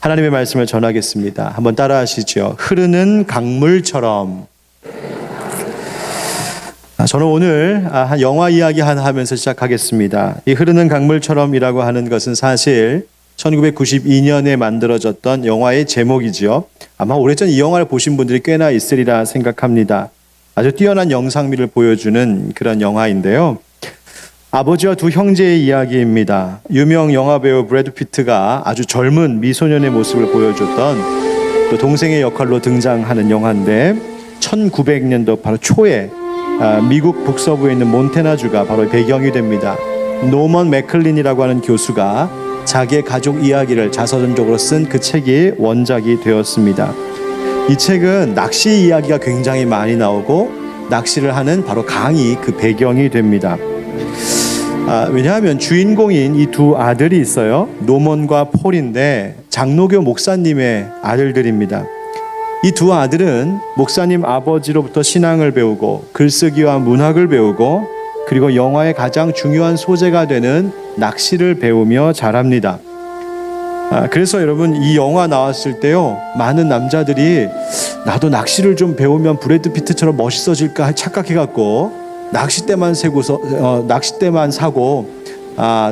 하나님의 말씀을 전하겠습니다. 한번 따라 하시죠. 흐르는 강물처럼. 저는 오늘 한 영화 이야기 하나 하면서 시작하겠습니다. 이 흐르는 강물처럼이라고 하는 것은 사실 1992년에 만들어졌던 영화의 제목이죠. 아마 오래전 이 영화를 보신 분들이 꽤나 있으리라 생각합니다. 아주 뛰어난 영상미를 보여주는 그런 영화인데요. 아버지와 두 형제의 이야기입니다. 유명 영화배우 브래드 피트가 아주 젊은 미소년의 모습을 보여줬던 또 동생의 역할로 등장하는 영화인데 1900년도 바로 초에 미국 북서부에 있는 몬태나주가 바로 배경이 됩니다. 노먼 맥클린이라고 하는 교수가 자기의 가족 이야기를 자서전적으로 쓴 그 책이 원작이 되었습니다. 이 책은 낚시 이야기가 굉장히 많이 나오고 낚시를 하는 바로 강이 그 배경이 됩니다. 왜냐하면 주인공인 이 두 아들이 있어요. 노먼과 폴인데 장로교 목사님의 아들들입니다. 이 두 아들은 목사님 아버지로부터 신앙을 배우고 글쓰기와 문학을 배우고 그리고 영화의 가장 중요한 소재가 되는 낚시를 배우며 자랍니다. 그래서 여러분 이 영화 나왔을 때요, 많은 남자들이 나도 낚시를 좀 배우면 브래드 피트처럼 멋있어질까 착각해갖고 낚싯대만 사고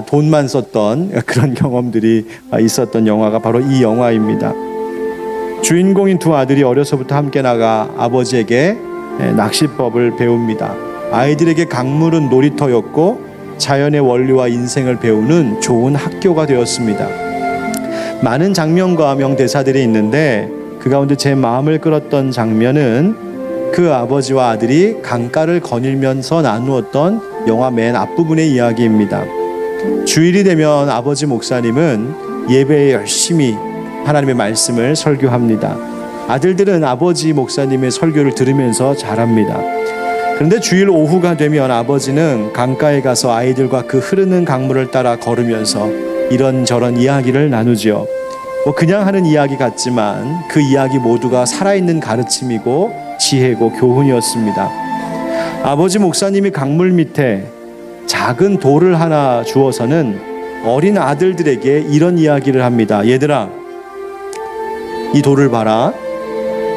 돈만 썼던 그런 경험들이 있었던 영화가 바로 이 영화입니다. 주인공인 두 아들이 어려서부터 함께 나가 아버지에게 낚시법을 배웁니다. 아이들에게 강물은 놀이터였고 자연의 원리와 인생을 배우는 좋은 학교가 되었습니다. 많은 장면과 명대사들이 있는데 그 가운데 제 마음을 끌었던 장면은 그 아버지와 아들이 강가를 거닐면서 나누었던 영화 맨 앞부분의 이야기입니다. 주일이 되면 아버지 목사님은 예배에 열심히 하나님의 말씀을 설교합니다. 아들들은 아버지 목사님의 설교를 들으면서 자랍니다. 그런데 주일 오후가 되면 아버지는 강가에 가서 아이들과 그 흐르는 강물을 따라 걸으면서 이런저런 이야기를 나누지요. 그냥 하는 이야기 같지만 그 이야기 모두가 살아있는 가르침이고 지혜고 교훈이었습니다. 아버지 목사님이 강물 밑에 작은 돌을 하나 주어서는 어린 아들들에게 이런 이야기를 합니다. 얘들아, 이 돌을 봐라.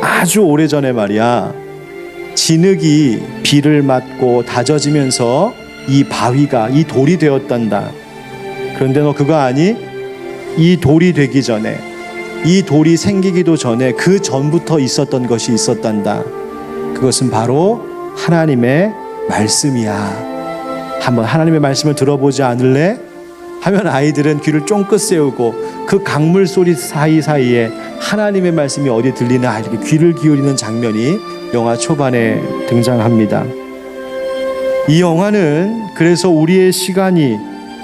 아주 오래전에 말이야, 진흙이 비를 맞고 다져지면서 이 바위가 이 돌이 되었단다. 그런데 너 그거 아니? 이 돌이 되기 전에, 이 돌이 생기기도 전에 그 전부터 있었던 것이 있었단다. 그것은 바로 하나님의 말씀이야. 한번 하나님의 말씀을 들어보지 않을래? 하면 아이들은 귀를 쫑긋 세우고 그 강물 소리 사이사이에 하나님의 말씀이 어디 들리나 이렇게 귀를 기울이는 장면이 영화 초반에 등장합니다. 이 영화는 그래서 우리의 시간이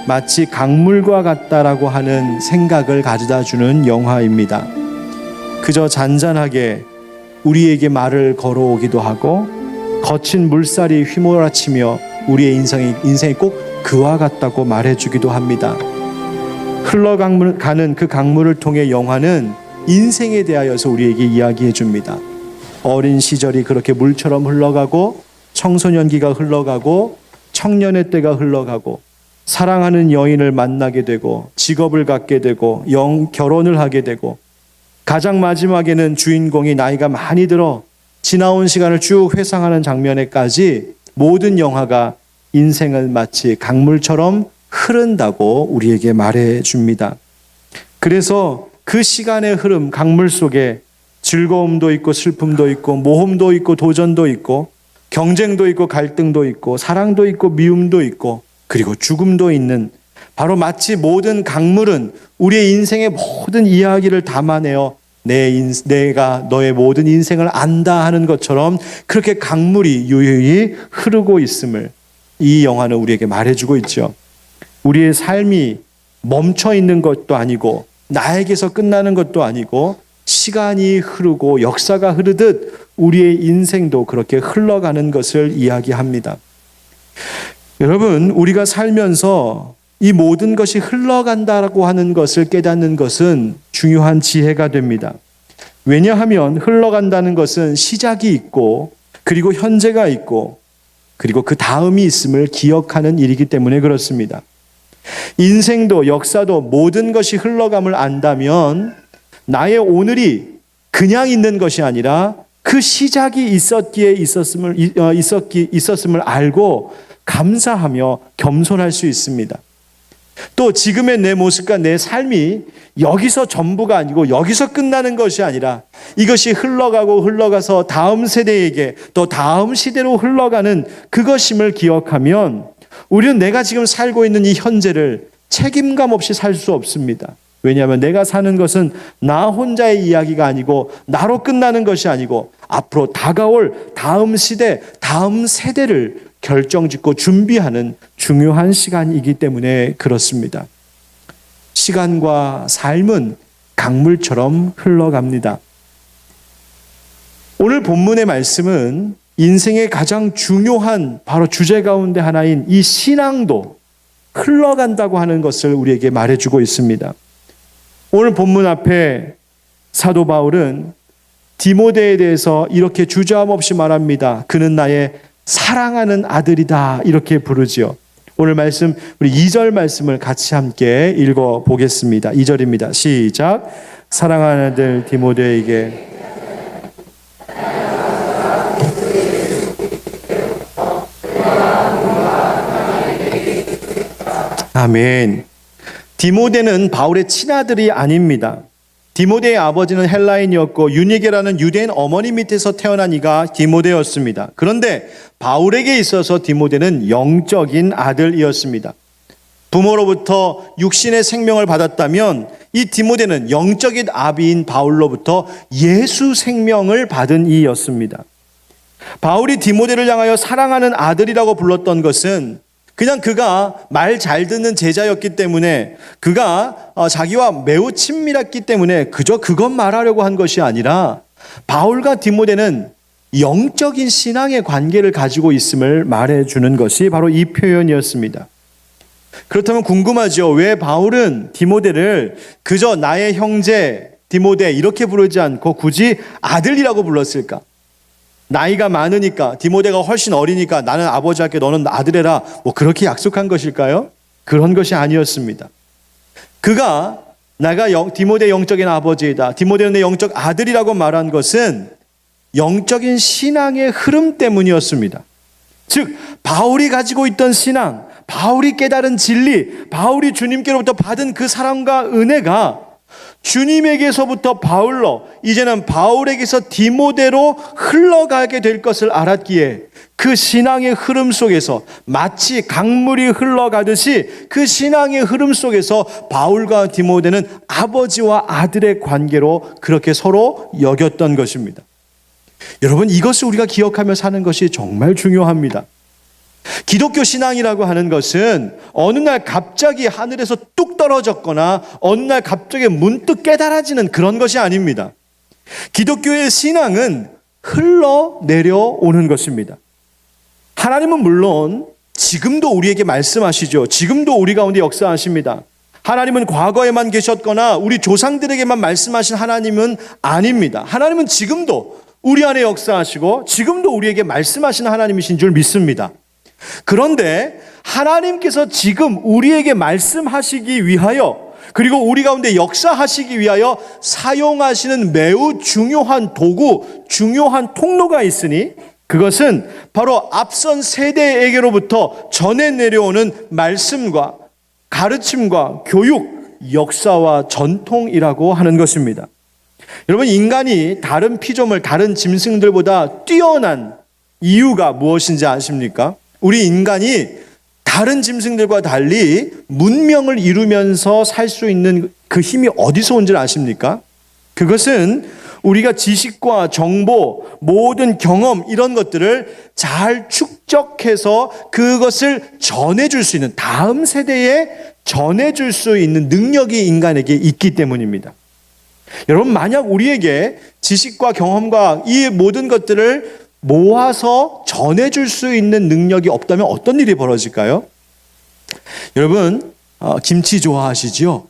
마치 강물과 같다라고 하는 생각을 가져다 주는 영화입니다. 그저 잔잔하게 우리에게 말을 걸어오기도 하고 거친 물살이 휘몰아치며 우리의 인생이 꼭 그와 같다고 말해주기도 합니다. 흘러가는 그 강물을 통해 영화는 인생에 대하여서 우리에게 이야기해 줍니다. 어린 시절이 그렇게 물처럼 흘러가고 청소년기가 흘러가고 청년의 때가 흘러가고 사랑하는 여인을 만나게 되고 직업을 갖게 되고 결혼을 하게 되고 가장 마지막에는 주인공이 나이가 많이 들어 지나온 시간을 쭉 회상하는 장면에까지 모든 영화가 인생을 마치 강물처럼 흐른다고 우리에게 말해줍니다. 그래서 그 시간의 흐름, 강물 속에 즐거움도 있고 슬픔도 있고 모험도 있고 도전도 있고 경쟁도 있고 갈등도 있고 사랑도 있고 미움도 있고 그리고 죽음도 있는, 바로 마치 모든 강물은 우리의 인생의 모든 이야기를 담아내어 내가 너의 모든 인생을 안다 하는 것처럼 그렇게 강물이 유유히 흐르고 있음을 이 영화는 우리에게 말해주고 있죠. 우리의 삶이 멈춰 있는 것도 아니고 나에게서 끝나는 것도 아니고 시간이 흐르고 역사가 흐르듯 우리의 인생도 그렇게 흘러가는 것을 이야기합니다. 여러분, 우리가 살면서 이 모든 것이 흘러간다라고 하는 것을 깨닫는 것은 중요한 지혜가 됩니다. 왜냐하면 흘러간다는 것은 시작이 있고 그리고 현재가 있고 그리고 그 다음이 있음을 기억하는 일이기 때문에 그렇습니다. 인생도 역사도 모든 것이 흘러감을 안다면 나의 오늘이 그냥 있는 것이 아니라 그 시작이 있었음을 알고 감사하며 겸손할 수 있습니다. 또 지금의 내 모습과 내 삶이 여기서 전부가 아니고 여기서 끝나는 것이 아니라 이것이 흘러가서 다음 세대에게 또 다음 시대로 흘러가는 그것임을 기억하면 우리는 내가 지금 살고 있는 이 현재를 책임감 없이 살 수 없습니다. 왜냐하면 내가 사는 것은 나 혼자의 이야기가 아니고 나로 끝나는 것이 아니고 앞으로 다가올 다음 시대, 다음 세대를 결정짓고 준비하는 중요한 시간이기 때문에 그렇습니다. 시간과 삶은 강물처럼 흘러갑니다. 오늘 본문의 말씀은 인생의 가장 중요한 바로 주제 가운데 하나인 이 신앙도 흘러간다고 하는 것을 우리에게 말해주고 있습니다. 오늘 본문 앞에 사도 바울은 디모데에 대해서 이렇게 주저함 없이 말합니다. 그는 나의 사랑하는 아들이다 이렇게 부르지요. 오늘 말씀 우리 2절 말씀을 같이 함께 읽어 보겠습니다. 2절입니다. 시작. 사랑하는 아들 디모데에게 아멘. 디모데는 바울의 친아들이 아닙니다. 디모데의 아버지는 헬라인이었고 유니게라는 유대인 어머니 밑에서 태어난 이가 디모데였습니다. 그런데 바울에게 있어서 디모데는 영적인 아들이었습니다. 부모로부터 육신의 생명을 받았다면 이 디모데는 영적인 아비인 바울로부터 예수 생명을 받은 이였습니다. 바울이 디모데를 향하여 사랑하는 아들이라고 불렀던 것은 그냥 그가 말 잘 듣는 제자였기 때문에 그가 자기와 매우 친밀했기 때문에 그저 그것 말하려고 한 것이 아니라 바울과 디모데는 영적인 신앙의 관계를 가지고 있음을 말해주는 것이 바로 이 표현이었습니다. 그렇다면 궁금하죠. 왜 바울은 디모데를 그저 나의 형제 디모데 이렇게 부르지 않고 굳이 아들이라고 불렀을까? 나이가 많으니까 디모데가 훨씬 어리니까 나는 아버지 할게 너는 아들 해라 뭐 그렇게 약속한 것일까요? 그런 것이 아니었습니다. 그가 내가 디모데 영적인 아버지이다, 디모데는 내 영적 아들이라고 말한 것은 영적인 신앙의 흐름 때문이었습니다. 즉 바울이 가지고 있던 신앙, 바울이 깨달은 진리, 바울이 주님께로부터 받은 그 사랑과 은혜가 주님에게서부터 바울로 이제는 바울에게서 디모데로 흘러가게 될 것을 알았기에 그 신앙의 흐름 속에서 마치 강물이 흘러가듯이 그 신앙의 흐름 속에서 바울과 디모데는 아버지와 아들의 관계로 그렇게 서로 여겼던 것입니다. 여러분, 이것을 우리가 기억하며 사는 것이 정말 중요합니다. 기독교 신앙이라고 하는 것은 어느 날 갑자기 하늘에서 뚝 떨어졌거나 어느 날 갑자기 문득 깨달아지는 그런 것이 아닙니다. 기독교의 신앙은 흘러내려오는 것입니다. 하나님은 물론 지금도 우리에게 말씀하시죠. 지금도 우리 가운데 역사하십니다. 하나님은 과거에만 계셨거나 우리 조상들에게만 말씀하신 하나님은 아닙니다. 하나님은 지금도 우리 안에 역사하시고 지금도 우리에게 말씀하시는 하나님이신 줄 믿습니다. 그런데 하나님께서 지금 우리에게 말씀하시기 위하여 그리고 우리 가운데 역사하시기 위하여 사용하시는 매우 중요한 도구, 중요한 통로가 있으니 그것은 바로 앞선 세대에게로부터 전해 내려오는 말씀과 가르침과 교육, 역사와 전통이라고 하는 것입니다. 여러분, 인간이 다른 피조물, 다른 짐승들보다 뛰어난 이유가 무엇인지 아십니까? 우리 인간이 다른 짐승들과 달리 문명을 이루면서 살 수 있는 그 힘이 어디서 온지 아십니까? 그것은 우리가 지식과 정보, 모든 경험 이런 것들을 잘 축적해서 그것을 전해줄 수 있는, 다음 세대에 전해줄 수 있는 능력이 인간에게 있기 때문입니다. 여러분, 만약 우리에게 지식과 경험과 이 모든 것들을 모아서 전해줄 수 있는 능력이 없다면 어떤 일이 벌어질까요? 여러분, 김치 좋아하시죠?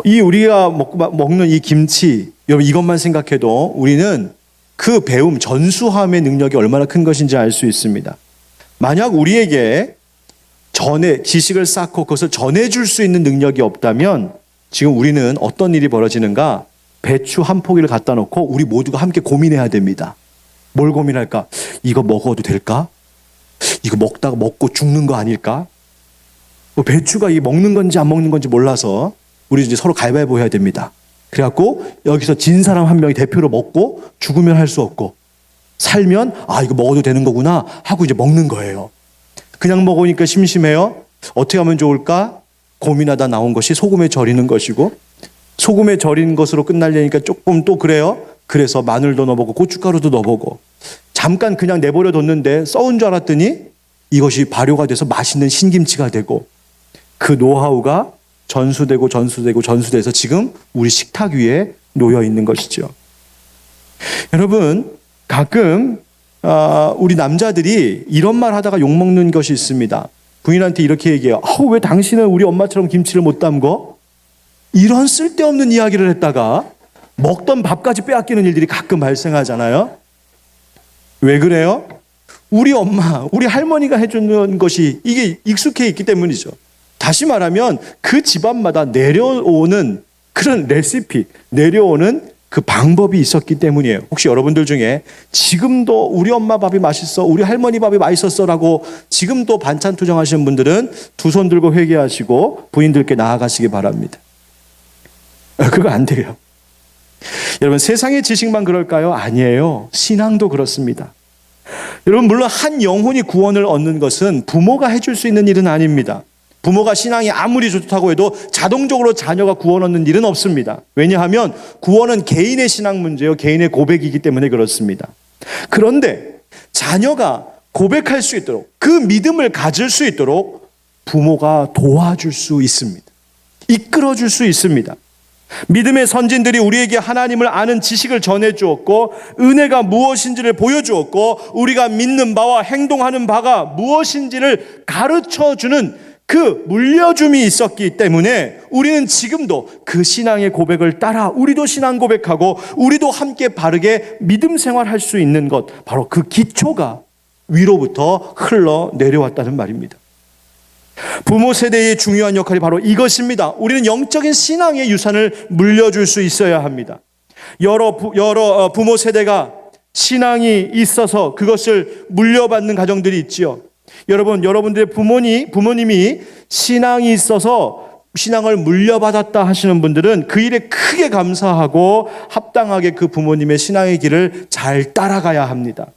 이 우리가 먹는 이 김치, 여러분 이것만 생각해도 우리는 그 배움, 전수함의 능력이 얼마나 큰 것인지 알 수 있습니다. 만약 우리에게 지식을 쌓고 그것을 전해줄 수 있는 능력이 없다면 지금 우리는 어떤 일이 벌어지는가? 배추 한 포기를 갖다 놓고 우리 모두가 함께 고민해야 됩니다. 뭘 고민할까? 이거 먹어도 될까? 이거 먹다가 먹고 죽는 거 아닐까? 배추가 이게 먹는 건지 안 먹는 건지 몰라서 우리 이제 서로 가위바위보 해야 됩니다. 그래갖고 여기서 진 사람 한 명이 대표로 먹고 죽으면 할 수 없고 살면 이거 먹어도 되는 거구나 하고 이제 먹는 거예요. 그냥 먹으니까 심심해요. 어떻게 하면 좋을까? 고민하다 나온 것이 소금에 절이는 것이고 소금에 절인 것으로 끝나려니까 조금 또 그래요. 그래서 마늘도 넣어보고 고춧가루도 넣어보고 잠깐 그냥 내버려 뒀는데 썩은 줄 알았더니 이것이 발효가 돼서 맛있는 신김치가 되고 그 노하우가 전수돼서 지금 우리 식탁 위에 놓여 있는 것이죠. 여러분, 가끔 우리 남자들이 이런 말 하다가 욕먹는 것이 있습니다. 부인한테 이렇게 얘기해요. 왜 당신은 우리 엄마처럼 김치를 못 담궈? 이런 쓸데없는 이야기를 했다가 먹던 밥까지 빼앗기는 일들이 가끔 발생하잖아요. 왜 그래요? 우리 엄마, 우리 할머니가 해주는 것이 이게 익숙해 있기 때문이죠. 다시 말하면 그 집안마다 내려오는 그런 레시피, 내려오는 그 방법이 있었기 때문이에요. 혹시 여러분들 중에 지금도 우리 엄마 밥이 맛있어, 우리 할머니 밥이 맛있었어라고 지금도 반찬 투정하시는 분들은 두 손 들고 회개하시고 부인들께 나아가시기 바랍니다. 그거 안 돼요. 여러분, 세상의 지식만 그럴까요? 아니에요. 신앙도 그렇습니다. 여러분, 물론 한 영혼이 구원을 얻는 것은 부모가 해줄 수 있는 일은 아닙니다. 부모가 신앙이 아무리 좋다고 해도 자동적으로 자녀가 구원 얻는 일은 없습니다. 왜냐하면 구원은 개인의 신앙 문제요, 개인의 고백이기 때문에 그렇습니다. 그런데 자녀가 고백할 수 있도록, 그 믿음을 가질 수 있도록 부모가 도와줄 수 있습니다. 이끌어줄 수 있습니다. 믿음의 선진들이 우리에게 하나님을 아는 지식을 전해주었고 은혜가 무엇인지를 보여주었고 우리가 믿는 바와 행동하는 바가 무엇인지를 가르쳐주는 그 물려줌이 있었기 때문에 우리는 지금도 그 신앙의 고백을 따라 우리도 신앙 고백하고 우리도 함께 바르게 믿음 생활할 수 있는 것, 바로 그 기초가 위로부터 흘러 내려왔다는 말입니다. 부모 세대의 중요한 역할이 바로 이것입니다. 우리는 영적인 신앙의 유산을 물려줄 수 있어야 합니다. 여러 부모 세대가 신앙이 있어서 그것을 물려받는 가정들이 있지요. 여러분들의 부모님이 신앙이 있어서 신앙을 물려받았다 하시는 분들은 그 일에 크게 감사하고 합당하게 그 부모님의 신앙의 길을 잘 따라가야 합니다.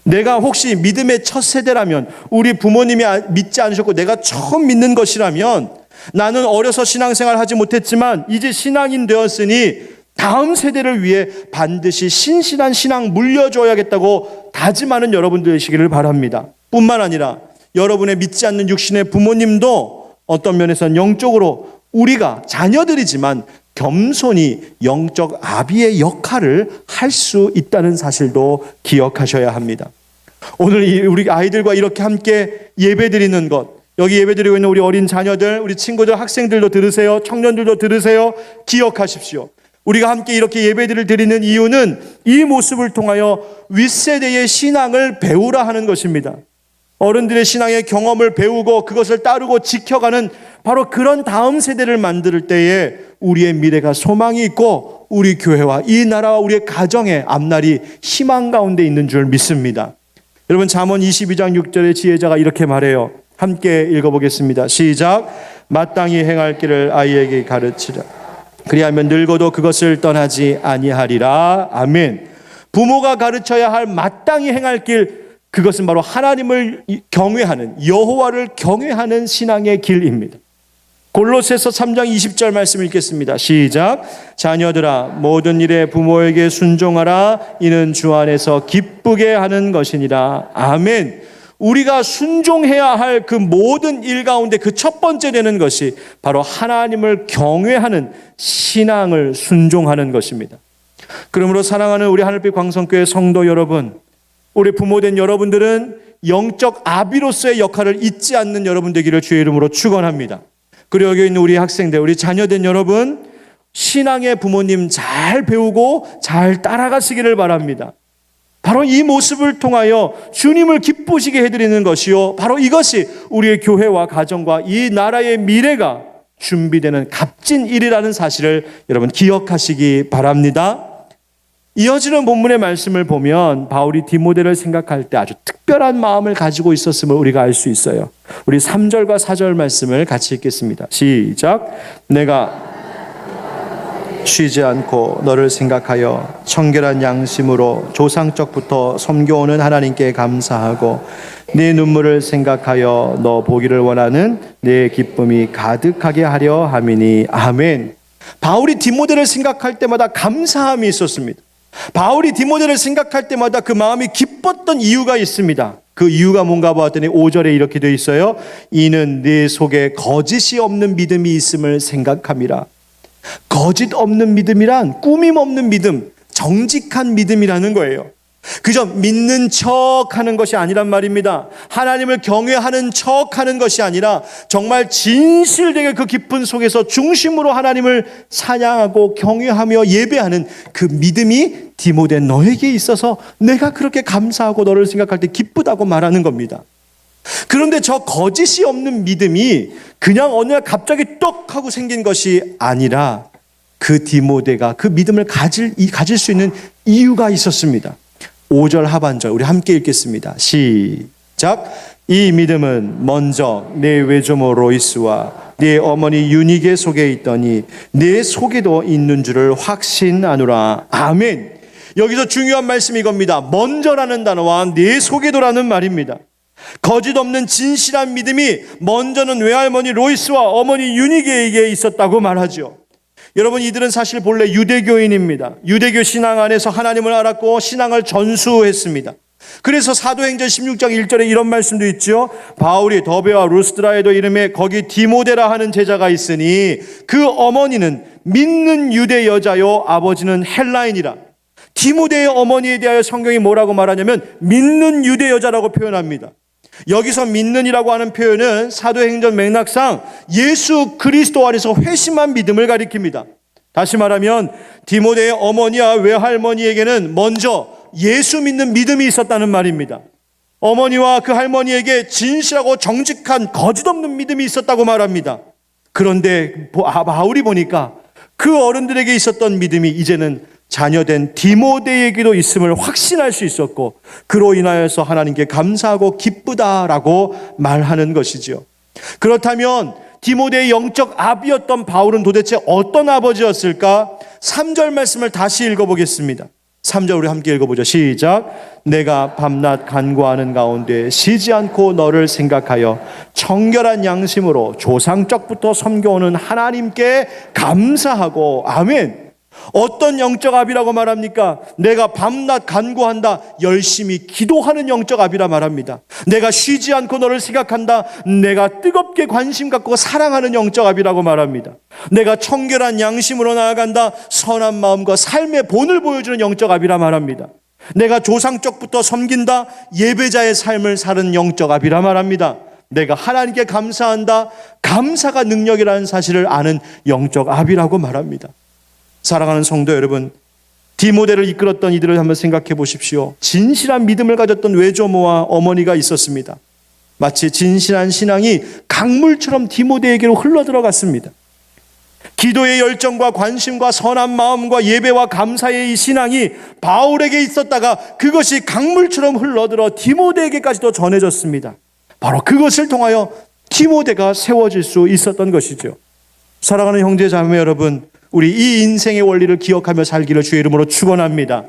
내가 혹시 믿음의 첫 세대라면, 우리 부모님이 믿지 않으셨고 내가 처음 믿는 것이라면, 나는 어려서 신앙생활 하지 못했지만 이제 신앙인 되었으니 다음 세대를 위해 반드시 신실한 신앙 물려줘야겠다고 다짐하는 여러분들 되시기를 바랍니다. 뿐만 아니라 여러분의 믿지 않는 육신의 부모님도 어떤 면에서는 영적으로 우리가 자녀들이지만 겸손히 영적 아비의 역할을 할 수 있다는 사실도 기억하셔야 합니다. 오늘 우리 아이들과 이렇게 함께 예배드리는 것, 여기 예배드리고 있는 우리 어린 자녀들, 우리 친구들, 학생들도 들으세요. 청년들도 들으세요. 기억하십시오. 우리가 함께 이렇게 예배를 드리는 이유는 이 모습을 통하여 윗세대의 신앙을 배우라 하는 것입니다. 어른들의 신앙의 경험을 배우고 그것을 따르고 지켜가는 바로 그런 다음 세대를 만들 때에 우리의 미래가 소망이 있고 우리 교회와 이 나라와 우리의 가정의 앞날이 희망 가운데 있는 줄 믿습니다. 여러분, 잠언 22장 6절의 지혜자가 이렇게 말해요. 함께 읽어보겠습니다. 시작. 마땅히 행할 길을 아이에게 가르치라. 그리하면 늙어도 그것을 떠나지 아니하리라. 아멘. 부모가 가르쳐야 할 마땅히 행할 길, 그것은 바로 하나님을 경외하는, 여호와를 경외하는 신앙의 길입니다. 골로새서 3장 20절 말씀 읽겠습니다. 시작. 자녀들아, 모든 일에 부모에게 순종하라. 이는 주 안에서 기쁘게 하는 것이니라. 아멘. 우리가 순종해야 할 그 모든 일 가운데 그 첫 번째 되는 것이 바로 하나님을 경외하는 신앙을 순종하는 것입니다. 그러므로 사랑하는 우리 하늘빛 광성교회 성도 여러분, 우리 부모된 여러분들은 영적 아비로서의 역할을 잊지 않는 여러분 되기를 주의 이름으로 축원합니다. 그리고 여기 있는 우리 학생들, 우리 자녀된 여러분, 신앙의 부모님 잘 배우고 잘 따라가시기를 바랍니다. 바로 이 모습을 통하여 주님을 기쁘시게 해드리는 것이요, 바로 이것이 우리의 교회와 가정과 이 나라의 미래가 준비되는 값진 일이라는 사실을 여러분 기억하시기 바랍니다. 이어지는 본문의 말씀을 보면 바울이 디모데를 생각할 때 아주 특별한 마음을 가지고 있었음을 우리가 알 수 있어요. 우리 3절과 4절 말씀을 같이 읽겠습니다. 시작. 내가 쉬지 않고 너를 생각하여 청결한 양심으로 조상적부터 섬겨오는 하나님께 감사하고 네 눈물을 생각하여 너 보기를 원하는 내 기쁨이 가득하게 하려 함이니. 아멘. 바울이 디모데를 생각할 때마다 감사함이 있었습니다. 바울이 디모데를 생각할 때마다 그 마음이 기뻤던 이유가 있습니다. 그 이유가 뭔가 보았더니 5절에 이렇게 되어 있어요. 이는 네 속에 거짓이 없는 믿음이 있음을 생각함이라. 거짓 없는 믿음이란 꾸밈 없는 믿음, 정직한 믿음이라는 거예요. 그저 믿는 척하는 것이 아니란 말입니다. 하나님을 경외하는 척하는 것이 아니라 정말 진실되게 그 깊은 속에서 중심으로 하나님을 찬양하고 경외하며 예배하는 그 믿음이 디모데 너에게 있어서 내가 그렇게 감사하고 너를 생각할 때 기쁘다고 말하는 겁니다. 그런데 저 거짓이 없는 믿음이 그냥 어느 날 갑자기 떡 하고 생긴 것이 아니라 그 디모데가 그 믿음을 가질 수 있는 이유가 있었습니다. 5절 하반절 우리 함께 읽겠습니다. 시작. 이 믿음은 먼저 내 외조모 로이스와 네 어머니 유니게 속에 있더니 내 속에도 있는 줄을 확신하노라. 아멘. 여기서 중요한 말씀이 이겁니다. 먼저라는 단어와 내 속에도라는 말입니다. 거짓 없는 진실한 믿음이 먼저는 외할머니 로이스와 어머니 유니게에게 있었다고 말하죠. 여러분, 이들은 사실 본래 유대교인입니다. 유대교 신앙 안에서 하나님을 알았고 신앙을 전수했습니다. 그래서 사도행전 16장 1절에 이런 말씀도 있죠. 바울이 더베와 루스드라에도 이름에 거기 디모데라 하는 제자가 있으니 그 어머니는 믿는 유대 여자요 아버지는 헬라인이라. 디모데의 어머니에 대하여 성경이 뭐라고 말하냐면 믿는 유대 여자라고 표현합니다. 여기서 믿는이라고 하는 표현은 사도행전 맥락상 예수 그리스도 안에서 회심한 믿음을 가리킵니다. 다시 말하면 디모데의 어머니와 외할머니에게는 먼저 예수 믿는 믿음이 있었다는 말입니다. 어머니와 그 할머니에게 진실하고 정직한 거짓 없는 믿음이 있었다고 말합니다. 그런데 바울이 보니까 그 어른들에게 있었던 믿음이 이제는 자녀된 디모데에게도 있음을 확신할 수 있었고 그로 인하여서 하나님께 감사하고 기쁘다라고 말하는 것이죠. 그렇다면 디모데의 영적 아비였던 바울은 도대체 어떤 아버지였을까? 3절 말씀을 다시 읽어보겠습니다. 3절 우리 함께 읽어보죠. 시작. 내가 밤낮 간구하는 가운데 쉬지 않고 너를 생각하여 청결한 양심으로 조상적부터 섬겨오는 하나님께 감사하고. 아멘. 어떤 영적 아비라고 말합니까? 내가 밤낮 간구한다, 열심히 기도하는 영적 아비라 말합니다. 내가 쉬지 않고 너를 생각한다, 내가 뜨겁게 관심 갖고 사랑하는 영적 아비라고 말합니다. 내가 청결한 양심으로 나아간다, 선한 마음과 삶의 본을 보여주는 영적 아비라 말합니다. 내가 조상적부터 섬긴다, 예배자의 삶을 사는 영적 아비라 말합니다. 내가 하나님께 감사한다, 감사가 능력이라는 사실을 아는 영적 아비라고 말합니다. 사랑하는 성도 여러분, 디모데를 이끌었던 이들을 한번 생각해 보십시오. 진실한 믿음을 가졌던 외조모와 어머니가 있었습니다. 마치 진실한 신앙이 강물처럼 디모데에게로 흘러들어갔습니다. 기도의 열정과 관심과 선한 마음과 예배와 감사의 이 신앙이 바울에게 있었다가 그것이 강물처럼 흘러들어 디모데에게까지도 전해졌습니다. 바로 그것을 통하여 디모데가 세워질 수 있었던 것이죠. 사랑하는 형제 자매 여러분, 우리 이 인생의 원리를 기억하며 살기를 주의 이름으로 축원합니다.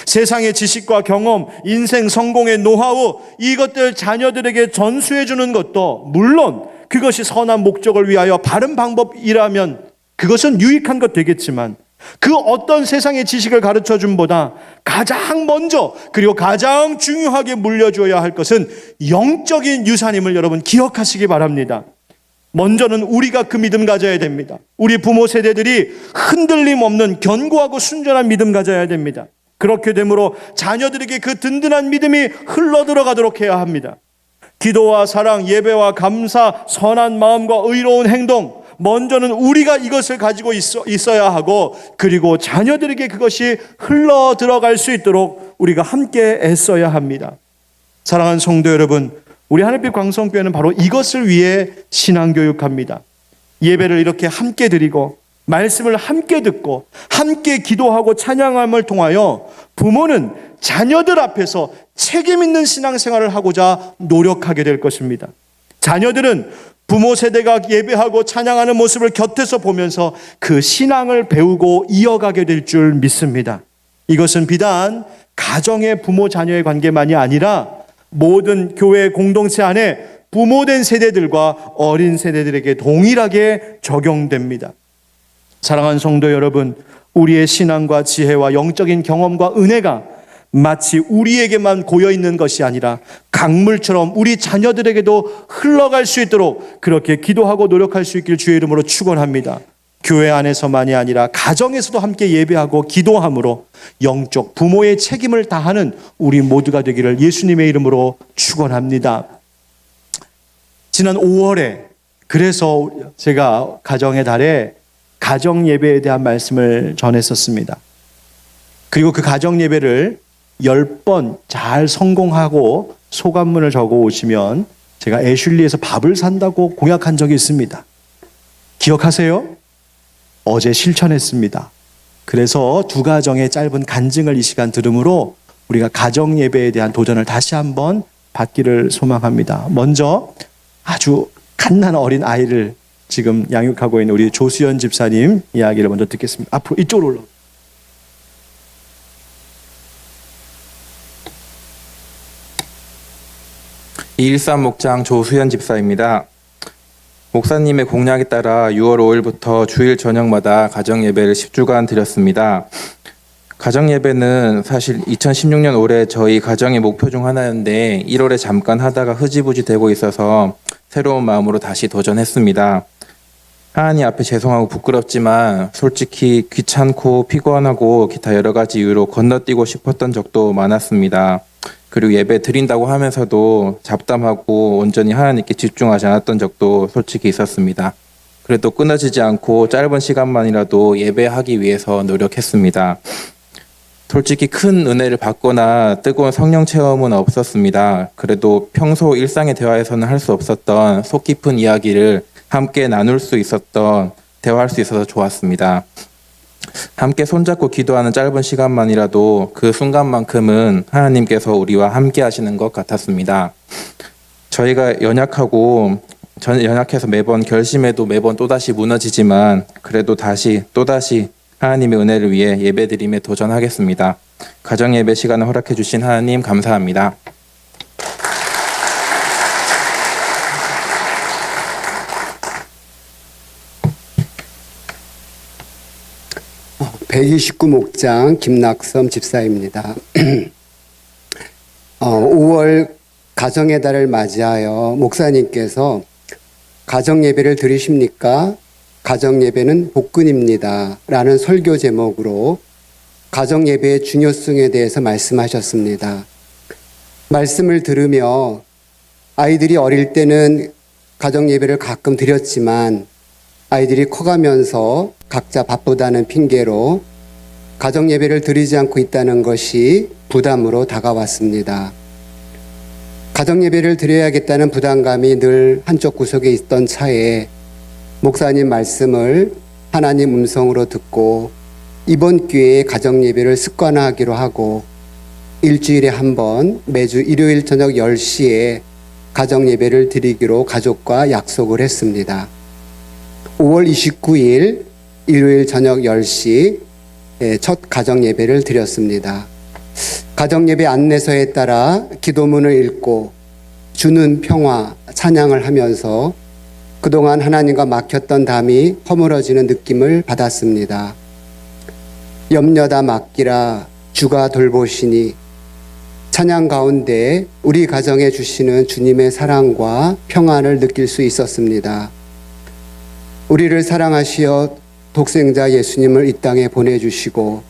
세상의 지식과 경험, 인생 성공의 노하우, 이것들 자녀들에게 전수해 주는 것도 물론 그것이 선한 목적을 위하여 바른 방법이라면 그것은 유익한 것 되겠지만 그 어떤 세상의 지식을 가르쳐 줌보다 가장 먼저 그리고 가장 중요하게 물려줘야 할 것은 영적인 유산임을 여러분 기억하시기 바랍니다. 먼저는 우리가 그 믿음 가져야 됩니다. 우리 부모 세대들이 흔들림 없는 견고하고 순전한 믿음 가져야 됩니다. 그렇게 되므로 자녀들에게 그 든든한 믿음이 흘러들어가도록 해야 합니다. 기도와 사랑, 예배와 감사, 선한 마음과 의로운 행동, 먼저는 우리가 이것을 가지고 있어야 하고 그리고 자녀들에게 그것이 흘러들어갈 수 있도록 우리가 함께 애써야 합니다. 사랑하는 성도 여러분, 우리 하늘빛 광성교회는 바로 이것을 위해 신앙교육합니다. 예배를 이렇게 함께 드리고 말씀을 함께 듣고 함께 기도하고 찬양함을 통하여 부모는 자녀들 앞에서 책임 있는 신앙생활을 하고자 노력하게 될 것입니다. 자녀들은 부모 세대가 예배하고 찬양하는 모습을 곁에서 보면서 그 신앙을 배우고 이어가게 될 줄 믿습니다. 이것은 비단 가정의 부모 자녀의 관계만이 아니라 모든 교회 공동체 안에 부모된 세대들과 어린 세대들에게 동일하게 적용됩니다. 사랑하는 성도 여러분, 우리의 신앙과 지혜와 영적인 경험과 은혜가 마치 우리에게만 고여있는 것이 아니라 강물처럼 우리 자녀들에게도 흘러갈 수 있도록 그렇게 기도하고 노력할 수 있길 주의 이름으로 축원합니다. 교회 안에서만이 아니라 가정에서도 함께 예배하고 기도함으로 영적 부모의 책임을 다하는 우리 모두가 되기를 예수님의 이름으로 축원합니다. 지난 5월에 그래서 제가 가정의 달에 가정 예배에 대한 말씀을 전했었습니다. 그리고 그 가정 예배를 10번 잘 성공하고 소감문을 적어 오시면 제가 애슐리에서 밥을 산다고 공약한 적이 있습니다. 기억하세요? 어제 실천했습니다. 그래서 두 가정의 짧은 간증을 이 시간 들음으로 우리가 가정 예배에 대한 도전을 다시 한번 받기를 소망합니다. 먼저 아주 갓난 어린 아이를 지금 양육하고 있는 우리 조수연 집사님 이야기를 먼저 듣겠습니다. 앞으로 이쪽으로 올라오세요. 이일산 목장 조수연 집사입니다. 목사님의 공약에 따라 6월 5일부터 주일 저녁마다 가정예배를 10주간 드렸습니다. 가정예배는 사실 2016년 올해 저희 가정의 목표 중 하나였는데 1월에 잠깐 하다가 흐지부지 되고 있어서 새로운 마음으로 다시 도전했습니다. 하나님 앞에 죄송하고 부끄럽지만 솔직히 귀찮고 피곤하고 기타 여러 가지 이유로 건너뛰고 싶었던 적도 많았습니다. 그리고 예배 드린다고 하면서도 잡담하고 온전히 하나님께 집중하지 않았던 적도 솔직히 있었습니다. 그래도 끊어지지 않고 짧은 시간만이라도 예배하기 위해서 노력했습니다. 솔직히 큰 은혜를 받거나 뜨거운 성령 체험은 없었습니다. 그래도 평소 일상의 대화에서는 할 수 없었던 속 깊은 이야기를 함께 나눌 수 있었던, 대화할 수 있어서 좋았습니다. 함께 손잡고 기도하는 짧은 시간만이라도 그 순간만큼은 하나님께서 우리와 함께 하시는 것 같았습니다. 저희가 연약해서 매번 결심해도 매번 또다시 무너지지만 그래도 또다시 하나님의 은혜를 위해 예배드림에 도전하겠습니다. 가정예배 시간을 허락해 주신 하나님 감사합니다. (129) 목장 김낙섬 집사입니다. 5월 가정의 달을 맞이하여 목사님께서 가정예배를 드리십니까? 가정예배는 복근입니다 라는 설교 제목으로 가정예배의 중요성에 대해서 말씀하셨습니다. 말씀을 들으며 아이들이 어릴 때는 가정예배를 가끔 드렸지만 아이들이 커가면서 각자 바쁘다는 핑계로 가정예배를 드리지 않고 있다는 것이 부담으로 다가왔습니다. 가정예배를 드려야겠다는 부담감이 늘 한쪽 구석에 있던 차에 목사님 말씀을 하나님 음성으로 듣고 이번 기회에 가정예배를 습관화하기로 하고 일주일에 한 번 매주 일요일 저녁 10시에 가정예배를 드리기로 가족과 약속을 했습니다. 5월 29일 일요일 저녁 10시 첫 가정예배를 드렸습니다. 가정예배 안내서에 따라 기도문을 읽고 주는 평화 찬양을 하면서 그동안 하나님과 막혔던 담이 허물어지는 느낌을 받았습니다. 염려다 맡기라 주가 돌보시니 찬양 가운데 우리 가정에 주시는 주님의 사랑과 평안을 느낄 수 있었습니다. 우리를 사랑하시어 독생자 예수님을 이 땅에 보내주시고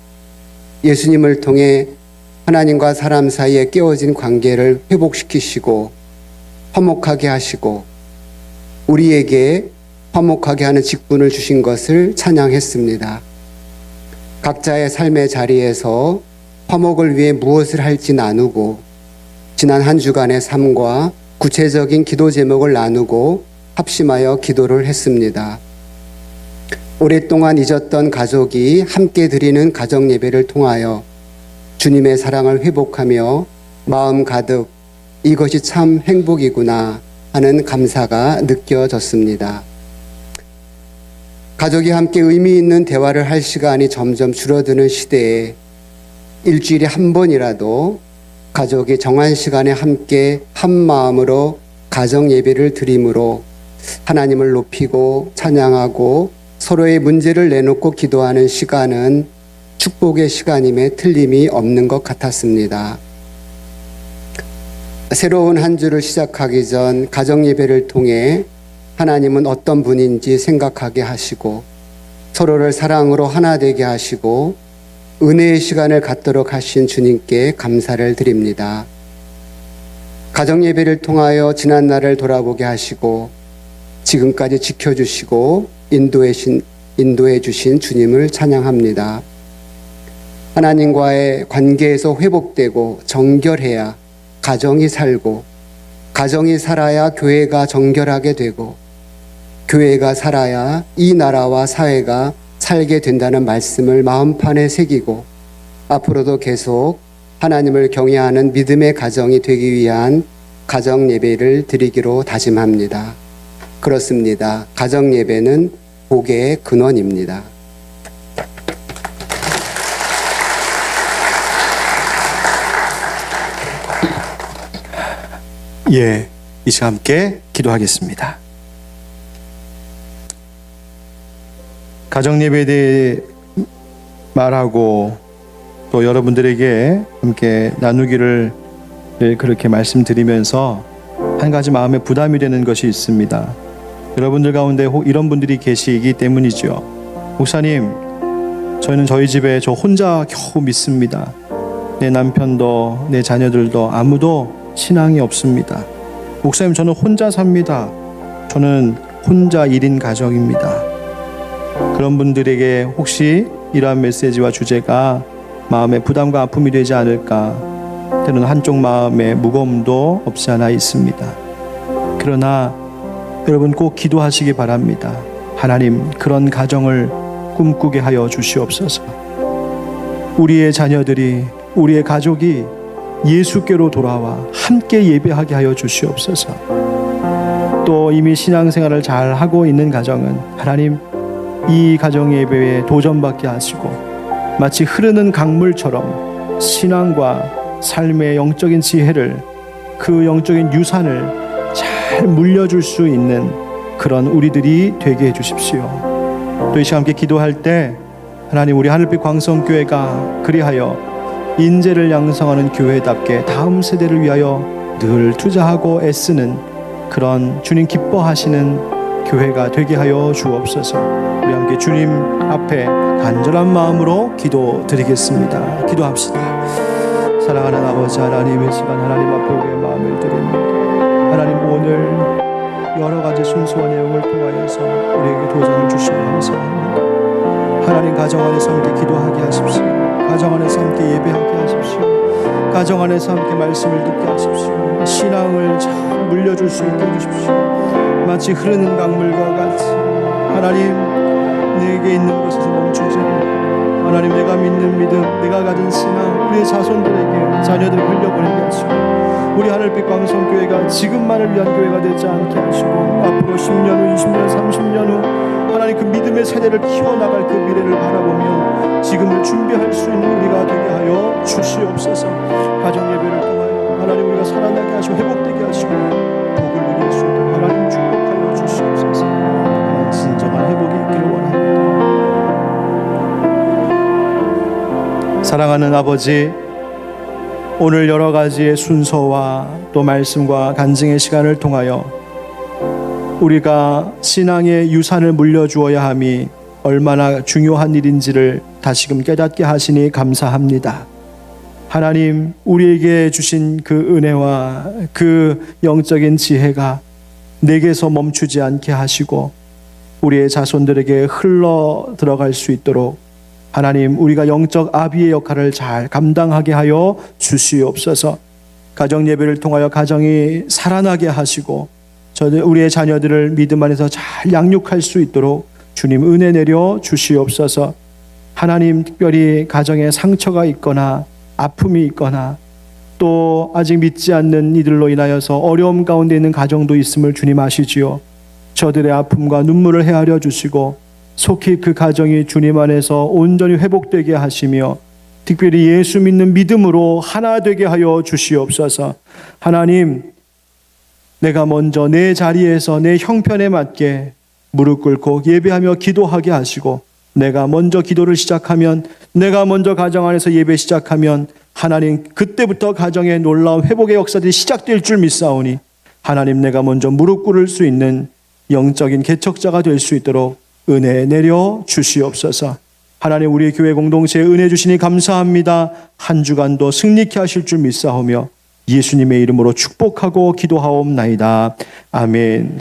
예수님을 통해 하나님과 사람 사이에 깨어진 관계를 회복시키시고 화목하게 하시고 우리에게 화목하게 하는 직분을 주신 것을 찬양했습니다. 각자의 삶의 자리에서 화목을 위해 무엇을 할지 나누고 지난 한 주간의 삶과 구체적인 기도 제목을 나누고 합심하여 기도를 했습니다. 오랫동안 잊었던 가족이 함께 드리는 가정 예배를 통하여 주님의 사랑을 회복하며 마음 가득 이것이 참 행복이구나 하는 감사가 느껴졌습니다. 가족이 함께 의미 있는 대화를 할 시간이 점점 줄어드는 시대에 일주일에 한 번이라도 가족이 정한 시간에 함께 한 마음으로 가정 예배를 드림으로 하나님을 높이고 찬양하고 서로의 문제를 내놓고 기도하는 시간은 축복의 시간임에 틀림이 없는 것 같았습니다. 새로운 한 주를 시작하기 전 가정 예배를 통해 하나님은 어떤 분인지 생각하게 하시고 서로를 사랑으로 하나 되게 하시고 은혜의 시간을 갖도록 하신 주님께 감사를 드립니다. 가정 예배를 통하여 지난 날을 돌아보게 하시고 지금까지 지켜주시고 인도해 주신 주님을 찬양합니다. 하나님과의 관계에서 회복되고 정결해야 가정이 살고 가정이 살아야 교회가 정결하게 되고 교회가 살아야 이 나라와 사회가 살게 된다는 말씀을 마음판에 새기고 앞으로도 계속 하나님을 경외하는 믿음의 가정이 되기 위한 가정 예배를 드리기로 다짐합니다. 그렇습니다. 가정 예배는 복의 근원입니다. 예, 이 시간 함께 기도하겠습니다. 가정 예배에 대해 말하고 또 여러분들에게 함께 나누기를 그렇게 말씀드리면서 한 가지 마음에 부담이 되는 것이 있습니다. 여러분들 가운데 이런 분들이 계시기 때문이죠. 목사님, 저희는 저희 집에 저 혼자 겨우 믿습니다. 내 남편도 내 자녀들도 아무도 신앙이 없습니다. 목사님, 저는 혼자 삽니다. 저는 혼자 1인 가정입니다. 그런 분들에게 혹시 이러한 메시지와 주제가 마음의 부담과 아픔이 되지 않을까, 때로는 한쪽 마음의 무거움도 없지 않아 있습니다. 그러나 여러분 꼭 기도하시기 바랍니다. 하나님, 그런 가정을 꿈꾸게 하여 주시옵소서. 우리의 자녀들이, 우리의 가족이 예수께로 돌아와 함께 예배하게 하여 주시옵소서. 또 이미 신앙생활을 잘 하고 있는 가정은 하나님, 이 가정 예배에 도전받게 하시고 마치 흐르는 강물처럼 신앙과 삶의 영적인 지혜를, 그 영적인 유산을 잘 물려줄 수 있는 그런 우리들이 되게 해주십시오. 또 이 시간 함께 기도할 때 하나님, 우리 하늘빛 광성교회가 그리하여 인재를 양성하는 교회답게 다음 세대를 위하여 늘 투자하고 애쓰는 그런 주님 기뻐하시는 교회가 되게 하여 주옵소서. 우리 함께 주님 앞에 간절한 마음으로 기도드리겠습니다. 기도합시다. 사랑하는 아버지 하나님, 이 시간 하나님 앞에 우리의 마음을 드립니다. 하나님, 오늘 여러 가지 순수한 내용을 통하여서 우리에게 도전을 주시고 감사합니다. 하나님, 가정 안에서 함께 기도하게 하십시오. 가정 안에서 함께 예배하게 하십시오. 가정 안에서 함께 말씀을 듣게 하십시오. 신앙을 잘 물려줄 수 있게 해주십시오. 마치 흐르는 강물과 같이 하나님, 내게 있는 곳에서 멈추지 않고 하나님, 내가 믿는 믿음, 내가 가진 신앙 우리의 자손들에게, 자녀들에게 흘려보내게 하시고 우리 하늘빛 광성교회가 지금만을 위한 교회가 되지 않게 하시고 앞으로 10년 후, 20년, 30년 후 하나님, 그 믿음의 세대를 키워나갈 그 미래를 바라보며 지금을 준비할 수 있는 우리가 되게 하여 주시옵소서. 가정 예배를 통하여 하나님, 우리가 살아나게 하시고 회복되게 하시고 복을 누릴 수 있도록 하나님 축복하여 주시옵소서. 하나님, 진정한 회복이 있기를 원합니다. 사랑하는 아버지, 오늘 여러 가지의 순서와 또 말씀과 간증의 시간을 통하여 우리가 신앙의 유산을 물려주어야 함이 얼마나 중요한 일인지를 다시금 깨닫게 하시니 감사합니다. 하나님, 우리에게 주신 그 은혜와 그 영적인 지혜가 내게서 멈추지 않게 하시고 우리의 자손들에게 흘러 들어갈 수 있도록 하나님, 우리가 영적 아비의 역할을 잘 감당하게 하여 주시옵소서. 가정 예배를 통하여 가정이 살아나게 하시고 우리의 자녀들을 믿음 안에서 잘 양육할 수 있도록 주님 은혜 내려 주시옵소서. 하나님, 특별히 가정에 상처가 있거나 아픔이 있거나 또 아직 믿지 않는 이들로 인하여서 어려움 가운데 있는 가정도 있음을 주님 아시지요. 저들의 아픔과 눈물을 헤아려 주시고 속히 그 가정이 주님 안에서 온전히 회복되게 하시며 특별히 예수 믿는 믿음으로 하나 되게 하여 주시옵소서. 하나님, 내가 먼저 내 자리에서 내 형편에 맞게 무릎 꿇고 예배하며 기도하게 하시고 내가 먼저 기도를 시작하면, 내가 먼저 가정 안에서 예배 시작하면 하나님, 그때부터 가정의 놀라운 회복의 역사들이 시작될 줄 믿사오니 하나님, 내가 먼저 무릎 꿇을 수 있는 영적인 개척자가 될 수 있도록 은혜 내려 주시옵소서. 하나님, 우리 교회 공동체에 은혜 주시니 감사합니다. 한 주간도 승리케 하실 줄 믿사오며 예수님의 이름으로 축복하고 기도하옵나이다. 아멘.